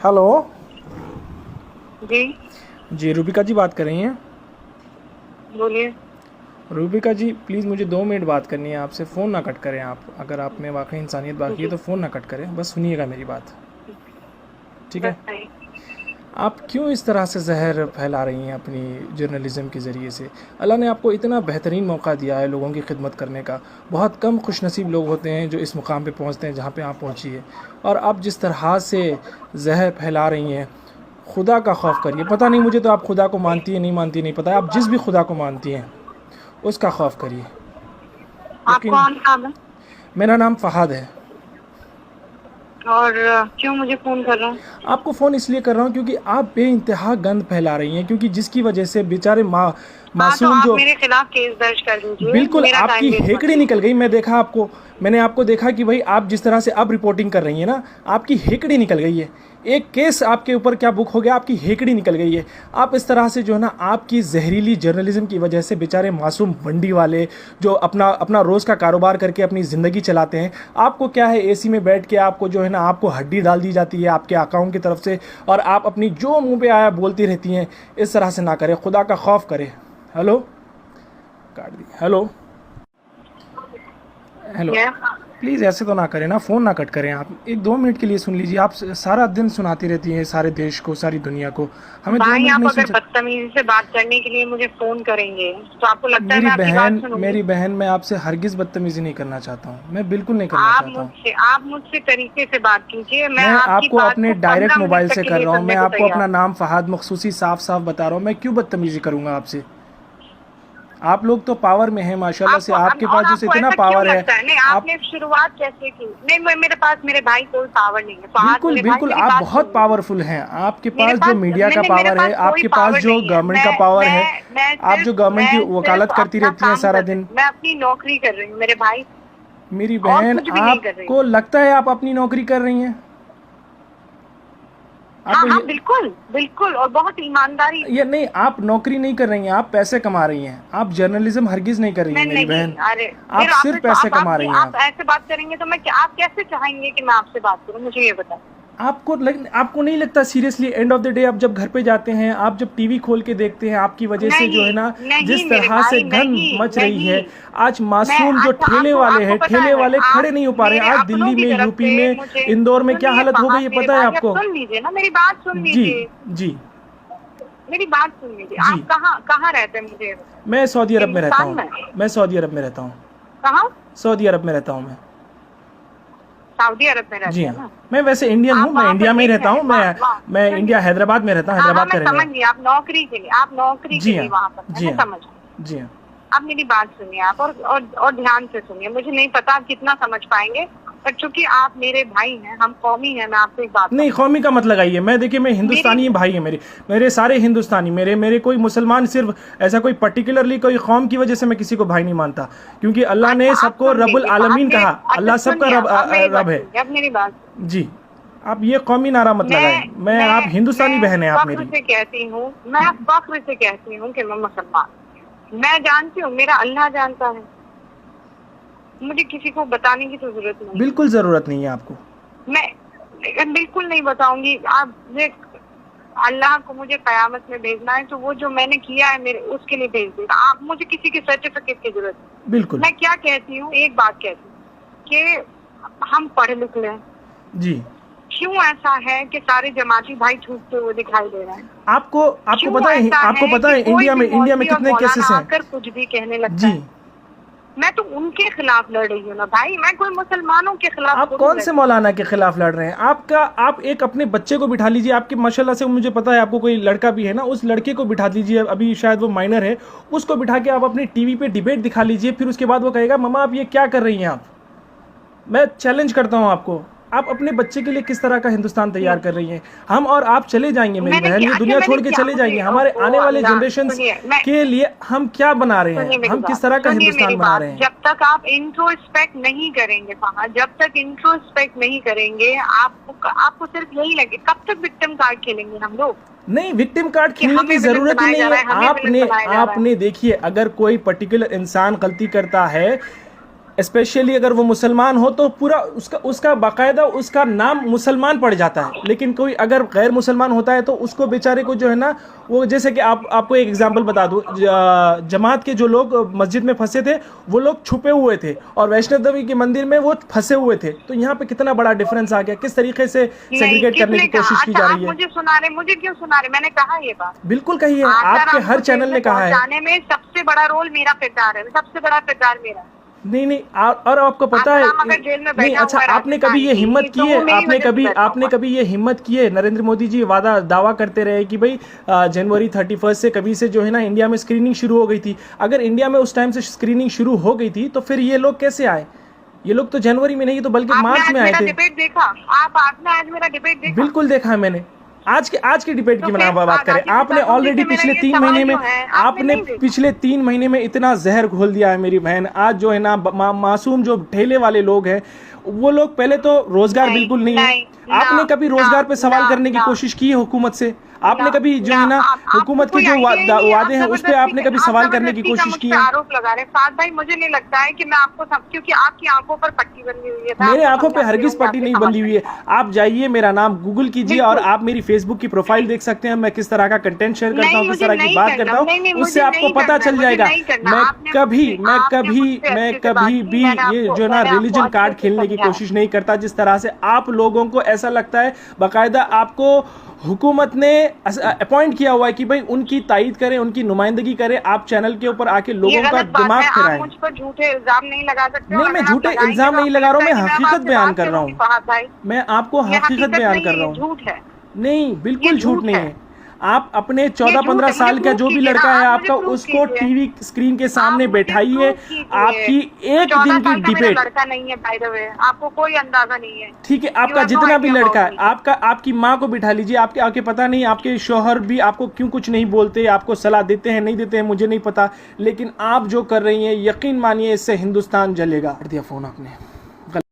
Hello. जी जी रूबिका जी बात कर रही हैं? बोलिए। रूबिका जी प्लीज़ मुझे 2 मिनट बात करनी है आपसे। फ़ोन ना कट करें आप। अगर आप में वाकई इंसानियत बाकी है जी तो फ़ोन ना कट करें, बस सुनिएगा मेरी बात। ठीक है? बताइए। आप क्यों इस तरह से जहर फैला रही हैं अपनी जर्नलिज़म के ज़रिए से? अल्लाह ने आपको इतना बेहतरीन मौका दिया है लोगों की खिदमत करने का। बहुत कम खुशनसीब लोग होते हैं जो इस मुकाम पे पहुंचते हैं जहाँ पे आप पहुंची है। और आप जिस तरह से जहर फैला रही हैं, खुदा का खौफ करिए। पता नहीं मुझे तो आप खुदा को मानती है नहीं मानती नहीं पता है। आप जिस भी खुदा को मानती हैं उसका खौफ करिए। आप यकीन। कौन नाम है मेरा नाम फ़हाद है। और क्यों मुझे फोन कर रहा हूँ? आपको फ़ोन इसलिए कर रहा हूँ क्योंकि आप बेइंतहा गंद फैला रही हैं, क्योंकि जिसकी वजह से बेचारे हाँ, तो मासूम आप जो मेरे खिलाफ केस दर्ज कर दीजिए। बिल्कुल मेरा आपकी टाइम वेस्ट मत हेकड़ी निकल कीजिए। गई। मैं देखा आपको, मैंने आपको देखा कि भाई आप जिस तरह से अब रिपोर्टिंग कर रही हैं ना, आपकी हेकड़ी निकल गई है। एक केस आपके ऊपर क्या बुक हो गया, आपकी हेकड़ी निकल गई है। आप इस तरह से जो है ना, आपकी जहरीली जर्नलिज्म की वजह से बेचारे मासूम मंडी वाले जो अपना अपना रोज़ का कारोबार करके अपनी ज़िंदगी चलाते हैं, आपको क्या है एसी में बैठ के आपको जो है ना, आपको हड्डी डाल दी जाती है आपके अकाउंट की तरफ से, और आप अपनी जो मुंह पे आया बोलती रहती हैं। इस तरह से ना करें, खुदा का खौफ करें। हेलो, काट दी। Hello hello. क्या? प्लीज़ ऐसे तो ना करें ना, फ़ोन ना कट करें आप। 1-2 मिनट के लिए सुन लीजिए। आप सारा दिन सुनाती रहती हैं सारे देश को, सारी दुनिया को। हमें दो भाई, मिनट आप नहीं सुन अगर सकते? बदतमीजी से बात करने के लिए मुझे फोन करेंगे तो आपको लगता है मैं आपकी बात सुनूंगी? मेरी बहन, मैं आपसे हरगिज़ बदतमीज़ी नहीं करना चाहता हूँ। मैं बिल्कुल नहीं करना चाहता हूँ। आप मुझसे तरीके से बात कीजिए। मैं मैं आपकी आपको बात अपने को डायरेक्ट 15 मोबाइल मिनट तक से के कर लिए रहा हूँ। मैं सुनने को आपको अपना तैयार। नाम फ़हाद मखसूसी साफ साफ बता रहा हूँ। मैं क्यों बदतमीज़ी करूँगा आपसे? आप लोग तो पावर में हैं माशाल्लाह से। आपको आपके और पास जैसे आपको इतना ऐसा क्यों पावर है। लगता है? नहीं, आप आपने शुरुआत कैसे की? नहीं, मेरे पास मेरे भाई कोई पावर नहीं है। फहाद बिल्कुल मेरे भाई, बिल्कुल मेरी आप बात सुन बहुत लीजिए। पावरफुल हैं। आपके मेरे पास जो पास मीडिया का मैंने मेरे पावर है, पास कोई आपके पास पावर जो नहीं है। गवर्नमेंट का पावर है, आप जो गवर्नमेंट की मैं सिर्फ वकालत करती अपना रहती हैं काम सारा कर रही दिन। हूँ। मैं अपनी नौकरी कर रही हूँ मेरे भाई। मेरी और बहन, कुछ भी नहीं कर रही हूँ। आपको लगता है आप अपनी नौकरी कर रही हैं? हाँ आपको हाँ, बिल्कुल बिल्कुल, और बहुत ईमानदारी ये से। नहीं, आप नौकरी नहीं कर रही हैं, आप पैसे कमा रही हैं। आप जर्नलिज्म हरगिज़ नहीं कर रही मैं हैं मेरी नहीं, बहन। अरे आप फिर सिर्फ पैसे कमा रही हैं आप ऐसे बात करेंगे तो आप कैसे चाहेंगे कि मैं आपसे बात करूँ? मुझे ये बताएं। आपको नहीं लगता seriously, end of the day आप जब घर पे जाते हैं, आप जब टीवी खोल के देखते हैं, आपकी वजह से जो है नहीं ना, नहीं जिस मेरे तरह से भाई, गंद नहीं मच रही है। नहीं। आज मैं मासूम जो अच्छा, ठेले आपको वाले आपको हैं, पता ठेले है, वाले खड़े आप नहीं हो पा रहे मेरे हैं। आज अपनों दिल्ली की में, तरफ यूपी से में, मुझे इंदौर में क्या सुनिए। हालत हो गई फहाद है मेरे पता है भाई, अब आपको? सुन लीजिए ना, मेरी बात सुन जी लीजिए। जी मेरी बात सुन लीजिए। जी। आप कहाँ कहाँ रहते हैं मुझे ये बताएं। मैं सऊदी अरब में रहता हिंदुस्तान हूँ। में? मैं सऊदी अरब में रहता हूँ। कहाँ? सऊदी अरब में रहता हूँ मैं। सऊदी अरब में जी रहते हैं हाँ। ना? मैं वैसे इंडियन हूँ, आप मैं वहाँ पर इंडिया में ही देख रहता रहे हूँ। हैं, वहाँ वहाँ मैं सुनिए। इंडिया हैदराबाद में रहता हूँ, हाँ हाँ, हैदराबाद का मैं रहने समझ वाला। गई। आप नौकरी के जी लिए हाँ। वहाँ पर है, जी मैं हाँ। समझ गई। जी हाँ। आप मेरी बात सुनिए आप, और ध्यान से सुनिए। मुझे नहीं पता आप कितना समझ पाएंगे, पर चूंकि आप मेरे भाई हैं, हम कौमी हैं, मैं आपसे एक बात नहीं, कहूँ। कौमी का मत लगाइए। मैं देखिए, मैं मेरी हिंदुस्तानी भाई है मेरे। मेरे सारे हिंदुस्तानी, मेरे मेरे कोई मुसलमान, सिर्फ ऐसा कोई पर्टिकुलरली कोई कौम की वजह से मैं किसी को भाई नहीं मानता, क्योंकि अल्लाह ने अच्छा, आप सबको सुन रब्बुल लीजिए आलमीन कहा। अच्छा अल्लाह सबका सुनिए, रब अब मेरी बात रब है। सुनिए, अब मेरी बात सुनिए। जी। आप ये कौमी नारा मत लगाएं। आप हिंदुस्तानी मैं बहन है आप फख्र मेरी। से कहती हूँ, मैं फख्र से कहती हूँ कि मैं मुसलमान। मैं जानती हूँ, मेरा अल्लाह जानता है। मुझे किसी को बताने की तो जरूरत नहीं है। बिल्कुल ज़रूरत नहीं है आपको। मैं बिल्कुल नहीं बताऊंगी। आप अल्लाह को मुझे कयामत में भेजना है तो वो जो मैंने किया है मेरे उसके लिए भेज देगा। आप मुझे किसी के सर्टिफिकेट की जरूरत नहीं। बिल्कुल। मैं क्या कहती हूँ, एक बात कहती हूँ कि हम पढ़े लिख लें। जी। क्यों ऐसा है कि सारे जमाती भाई छूटते हुए दिखाई दे रहे हैं? आपको आपको क्यों पता है, ऐसा आपको पता कि है कोई भी इंडिया में मौलवी और कितने केसेस मौलाना हैं? आकर कुछ भी कहने लगता जी। है? मैं तो उनके खिलाफ लड़ रही हूँ ना भाई, मैं कोई मुसलमानों के खिलाफ आप थोड़ी कौन लड़ से रही हूँ। मौलाना के खिलाफ लड़ रहे हैं? आप एक अपने बच्चे को बिठा लीजिए। आपके माशाल्लाह से मुझे पता है आपको कोई लड़का भी है ना, उस लड़के को बिठा लीजिए। अभी शायद वो माइनर है, उसको बिठा के आप अपनी टीवी पे डिबेट दिखा लीजिए। फिर उसके बाद वो कहेगा मम्मा आप ये क्या कर रही हैं आप। मैं चैलेंज करता हूँ आपको, आप अपने बच्चे के लिए किस तरह का हिंदुस्तान तैयार कर रही हैं? हम और आप चले जाएंगे मेरी मैंने बहन, क्या ये अच्छा दुनिया मैंने छोड़ के क्या चले मुझे जाएंगे। हमारे ओ आने वाले अल्लाह, जनरेशंस सुनिए मैं के लिए हम क्या बना रहे सुनिए हैं, मेरी हम बात, किस तरह का सुनिए मेरी हिंदुस्तान बना बात। रहे हैं? जब तक आप इंट्रोस्पेक्ट नहीं करेंगे फहद, जब तक इंट्रोस्पेक्ट नहीं करेंगे, आपको सिर्फ यही लगे। कब तक विक्टिम कार्ड खेलेंगे हम लोग? नहीं, विक्टिम कार्ड कि खेलने की हमें विलन जरूरत ही बनाया नहीं जा है। रहा है, हमें विलन बनाया जा रहा है। आपने देखिए, अगर कोई पर्टिकुलर इंसान गलती करता है, स्पेशली अगर वो मुसलमान हो तो पूरा उसका बाकायदा उसका नाम मुसलमान पड़ जाता है। लेकिन कोई अगर गैर मुसलमान होता है तो उसको बेचारे को जो है ना, वो जैसे कि आपको एक एग्जांपल बता दूं, जमात के जो लोग मस्जिद में फंसे थे वो लोग छुपे हुए थे और वैष्णो देवी के मंदिर में वो फंसे हुए थे। तो यहाँ पे कितना बड़ा डिफरेंस आ गया, किस तरीके से सेग्रीगेट करने की कोशिश की जा रही है। मुझे सुना रहे, मुझे क्यों सुना रहे? मैंने कहा ये बात, बिल्कुल कही है, आपके हर चैनल ने कहा है। जाने में सबसे बड़ा रोल मेरा किरदार है, सबसे बड़ा किरदार मेरा। नहीं और आपको पता है नहीं, अच्छा आपने कभी ये हिम्मत की है, आपने कभी ये हिम्मत की है? नरेंद्र मोदी जी दावा करते रहे कि भाई जनवरी 31 से कभी से जो है ना इंडिया में स्क्रीनिंग शुरू हो गई थी। अगर इंडिया में उस टाइम से स्क्रीनिंग शुरू हो गई थी तो फिर ये लोग कैसे आए? ये लोग तो जनवरी में नहीं तो बल्कि मार्च में आए थे। डिबेट देखा आपने? आज मेरा डिबेट देखा? बिल्कुल देखा है मैंने। आज की डिबेट की बात करें, आपने ऑलरेडी पिछले 3 महीने में पिछले 3 महीने में इतना जहर घोल दिया है मेरी बहन। आज जो है ना मासूम जो ठेले वाले लोग हैं वो लोग, पहले तो रोजगार बिल्कुल नहीं है। आपने कभी रोजगार पे सवाल करने की कोशिश की है हुकूमत से? आपने कभी जो है ना हुकूमत के जो वादे हैं उस पे आपने कभी सवाल करने की कोशिश की है? आरोप लगा रहे साथ भाई, मुझे नहीं लगता है कि मैं आपको क्योंकि आपकी आंखों पर पट्टी बंधी हुई है। मेरे आंखों पे हरगिज पट्टी नहीं बंधी हुई है। आप जाइए, मेरा नाम गूगल कीजिए और आप मेरी फेसबुक की प्रोफाइल देख सकते हैं। मैं किस तरह का कंटेंट शेयर करता हूँ, किस तरह की बात करता हूँ, उससे आपको पता चल जाएगा। मैं कभी भी ये जो ना रिलीजन कार्ड खेलने की कोशिश नहीं करता। जिस तरह से आप लोगों को ऐसा लगता है, बाकायदा आपको हुकूमत ने अपॉइंट किया हुआ है कि भाई उनकी तायीद करें, उनकी नुमाइंदगी करें, आप चैनल के ऊपर आके लोगों का दिमाग फिराएं। मुझ पर झूठे इल्जाम नहीं लगा सकते। नहीं, मैं झूठे इल्जाम नहीं लगा रहा हूँ, मैं हकीकत बयान कर रहा हूँ। मैं आपको हकीकत बयान कर रहा हूँ। झूठ है? नहीं, बिल्कुल झूठ नहीं है। आप अपने 14-15 साल का जो भी लड़का है आपका, उसको टीवी स्क्रीन के सामने बैठाइए। आपकी एक दिन की डिबेट, लड़का नहीं है बाय द वे, आपको कोई अंदाजा नहीं है। ठीक है, आपका जितना भी लड़का है, आपकी माँ को बिठा लीजिए। आपके पता नहीं आपके शौहर भी आपको क्यों कुछ नहीं बोलते, आपको सलाह देते हैं नहीं देते हैं मुझे नहीं पता, लेकिन आप जो कर रही हैं यकीन मानिए इससे हिंदुस्तान जलेगा। दिया फोन आपने।